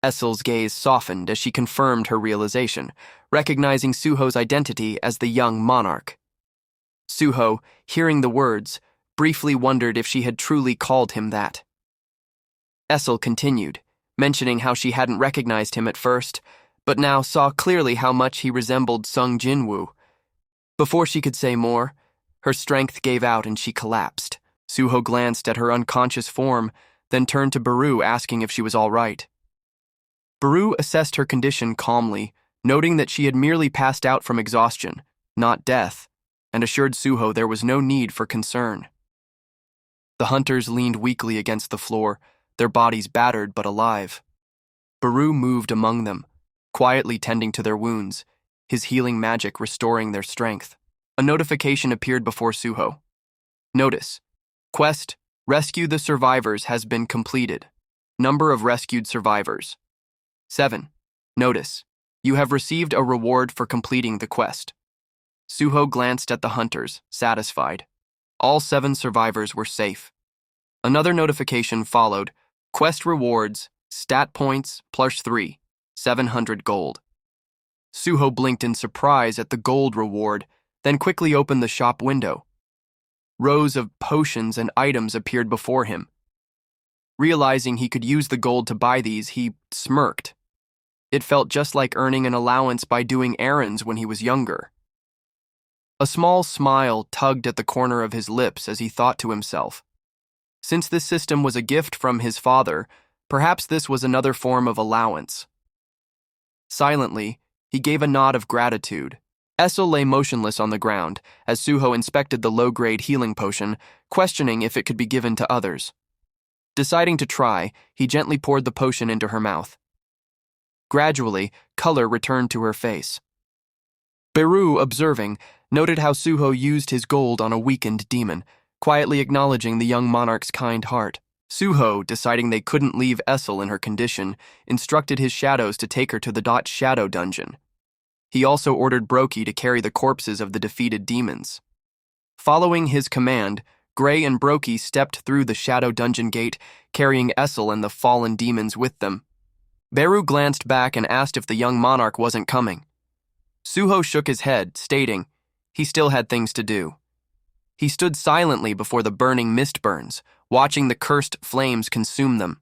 Essel's gaze softened as she confirmed her realization, recognizing Suho's identity as the young monarch. Suho, hearing the words, briefly wondered if she had truly called him that. Essel continued, mentioning how she hadn't recognized him at first, but now saw clearly how much he resembled Sung Jinwoo. Before she could say more, her strength gave out and she collapsed. Suho glanced at her unconscious form, then turned to Baru asking if she was all right. Baru assessed her condition calmly, noting that she had merely passed out from exhaustion, not death, and assured Suho there was no need for concern. The hunters leaned weakly against the floor, their bodies battered but alive. Baru moved among them, quietly tending to their wounds, his healing magic restoring their strength. A notification appeared before Suho. Notice: Quest, Rescue the Survivors has been completed. Number of rescued survivors: 7. Notice: You have received a reward for completing the quest. Suho glanced at the hunters, satisfied. All 7 survivors were safe. Another notification followed: Quest rewards, stat points, +3, 700 gold. Suho blinked in surprise at the gold reward, then quickly opened the shop window. Rows of potions and items appeared before him. Realizing he could use the gold to buy these, he smirked. It felt just like earning an allowance by doing errands when he was younger. A small smile tugged at the corner of his lips as he thought to himself. Since this system was a gift from his father, perhaps this was another form of allowance. Silently, he gave a nod of gratitude. Essel lay motionless on the ground as Suho inspected the low-grade healing potion, questioning if it could be given to others. Deciding to try, he gently poured the potion into her mouth. Gradually, color returned to her face. Beru, observing, noted how Suho used his gold on a weakened demon, quietly acknowledging the young monarch's kind heart. Suho, deciding they couldn't leave Essel in her condition, instructed his shadows to take her to the Shadow Dungeon. He also ordered Brokey to carry the corpses of the defeated demons. Following his command, Gray and Brokey stepped through the Shadow Dungeon gate, carrying Essel and the fallen demons with them. Beru glanced back and asked if the young monarch wasn't coming. Suho shook his head, stating he still had things to do. He stood silently before the burning mist burns, watching the cursed flames consume them.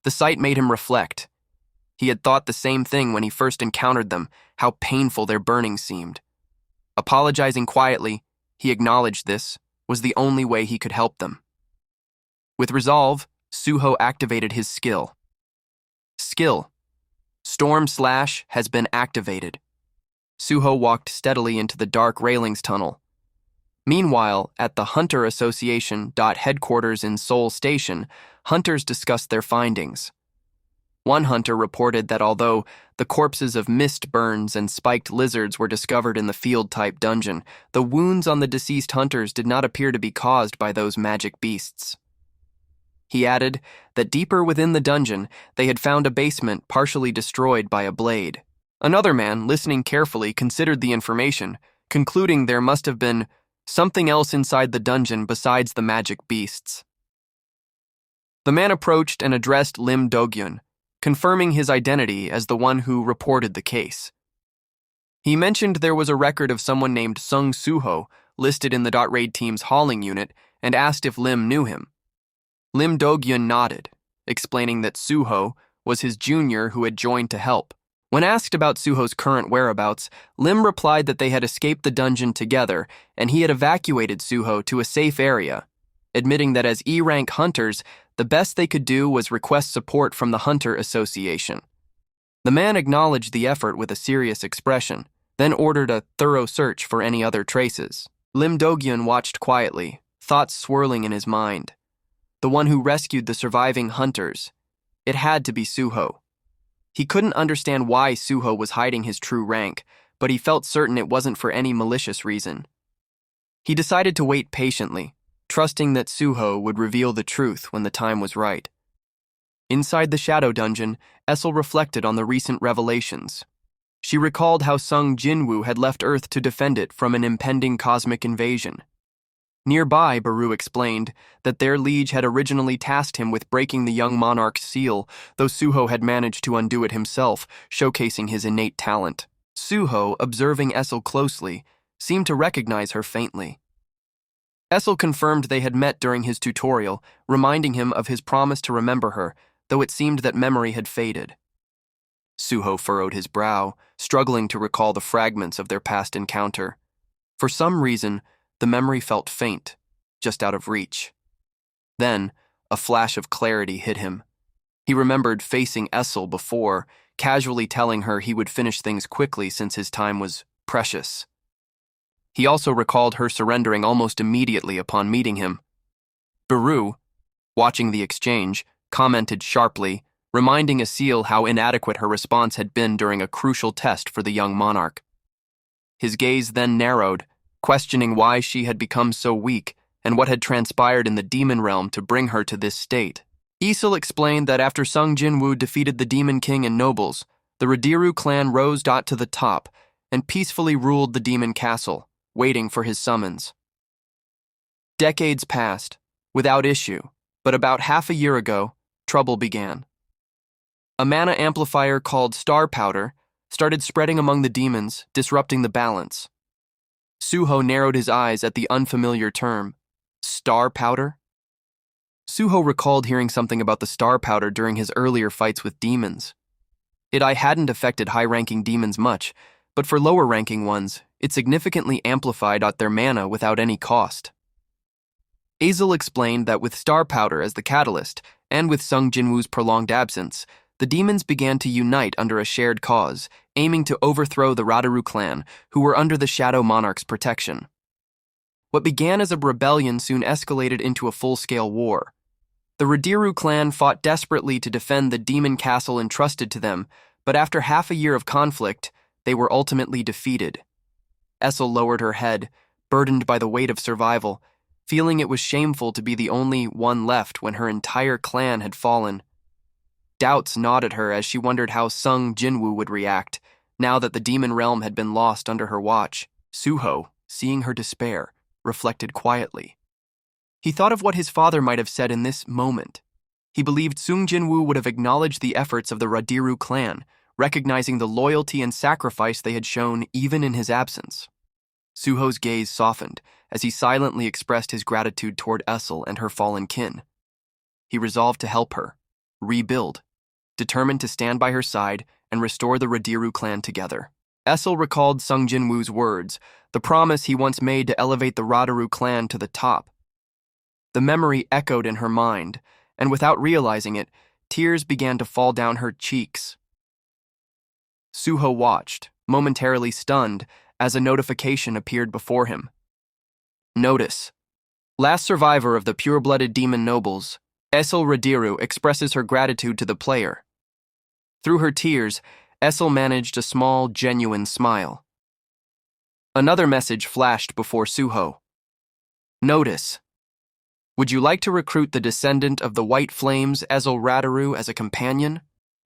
The sight made him reflect. He had thought the same thing when he first encountered them, how painful their burning seemed. Apologizing quietly, he acknowledged this was the only way he could help them. With resolve, Suho activated his skill. Skill: Storm Slash has been activated. Suho walked steadily into the dark railings tunnel. Meanwhile, at the Hunter Association headquarters in Seoul Station, hunters discussed their findings. One hunter reported that although the corpses of mist burns and spiked lizards were discovered in the field-type dungeon, the wounds on the deceased hunters did not appear to be caused by those magic beasts. He added that deeper within the dungeon, they had found a basement partially destroyed by a blade. Another man, listening carefully, considered the information, concluding there must have been something else inside the dungeon besides the magic beasts. The man approached and addressed Lim Dogyun, confirming his identity as the one who reported the case. He mentioned there was a record of someone named Sung Suho listed in the .raid team's hauling unit and asked if Lim knew him. Lim Dogyun nodded, explaining that Suho was his junior who had joined to help. When asked about Suho's current whereabouts, Lim replied that they had escaped the dungeon together and he had evacuated Suho to a safe area, admitting that as E-rank hunters, the best they could do was request support from the Hunter Association. The man acknowledged the effort with a serious expression, then ordered a thorough search for any other traces. Lim Dogyun watched quietly, thoughts swirling in his mind. The one who rescued the surviving hunters. It had to be Suho. He couldn't understand why Suho was hiding his true rank, but he felt certain it wasn't for any malicious reason. He decided to wait patiently, trusting that Suho would reveal the truth when the time was right. Inside the Shadow Dungeon, Essel reflected on the recent revelations. She recalled how Sung Jinwoo had left Earth to defend it from an impending cosmic invasion. Nearby, Baru explained that their liege had originally tasked him with breaking the young monarch's seal, though Suho had managed to undo it himself, showcasing his innate talent. Suho, observing Essel closely, seemed to recognize her faintly. Essel confirmed they had met during his tutorial, reminding him of his promise to remember her, though it seemed that memory had faded. Suho furrowed his brow, struggling to recall the fragments of their past encounter. For some reason, the memory felt faint, just out of reach. Then, a flash of clarity hit him. He remembered facing Essel before, casually telling her he would finish things quickly since his time was precious. He also recalled her surrendering almost immediately upon meeting him. Baru, watching the exchange, commented sharply, reminding Asil how inadequate her response had been during a crucial test for the young monarch. His gaze then narrowed, questioning why she had become so weak and what had transpired in the demon realm to bring her to this state. Asil explained that after Sung Jinwoo defeated the Demon King and nobles, the Radiru clan rose to the top and peacefully ruled the demon castle, waiting for his summons. Decades passed, without issue, but about half a year ago, trouble began. A mana amplifier called Star Powder started spreading among the demons, disrupting the balance. Suho narrowed his eyes at the unfamiliar term. Star Powder? Suho recalled hearing something about the Star Powder during his earlier fights with demons. It hadn't affected high-ranking demons much, but for lower-ranking ones, it significantly amplified their mana without any cost. Azel explained that with Star Powder as the catalyst, and with Sung Jinwoo's prolonged absence, the demons began to unite under a shared cause, aiming to overthrow the Radaru clan, who were under the Shadow Monarch's protection. What began as a rebellion soon escalated into a full-scale war. The Radiru clan fought desperately to defend the demon castle entrusted to them, but after half a year of conflict, they were ultimately defeated. Essel lowered her head, burdened by the weight of survival, feeling it was shameful to be the only one left when her entire clan had fallen. Doubts gnawed at her as she wondered how Sung Jinwoo would react, now that the demon realm had been lost under her watch. Suho, seeing her despair, reflected quietly. He thought of what his father might have said in this moment. He believed Sung Jinwoo would have acknowledged the efforts of the Radiru clan, recognizing the loyalty and sacrifice they had shown even in his absence. Suho's gaze softened as he silently expressed his gratitude toward Essel and her fallen kin. He resolved to help her, rebuild, determined to stand by her side and restore the Radiru clan together. Essel recalled Sung Jinwoo's words, the promise he once made to elevate the Radaru clan to the top. The memory echoed in her mind, and without realizing it, tears began to fall down her cheeks. Suho watched, momentarily stunned, as a notification appeared before him. Notice: last survivor of the pure-blooded demon nobles, Essel Radiru expresses her gratitude to the player. Through her tears, Essel managed a small, genuine smile. Another message flashed before Suho. Notice: would you like to recruit the descendant of the White Flames, Essel Radiru, as a companion?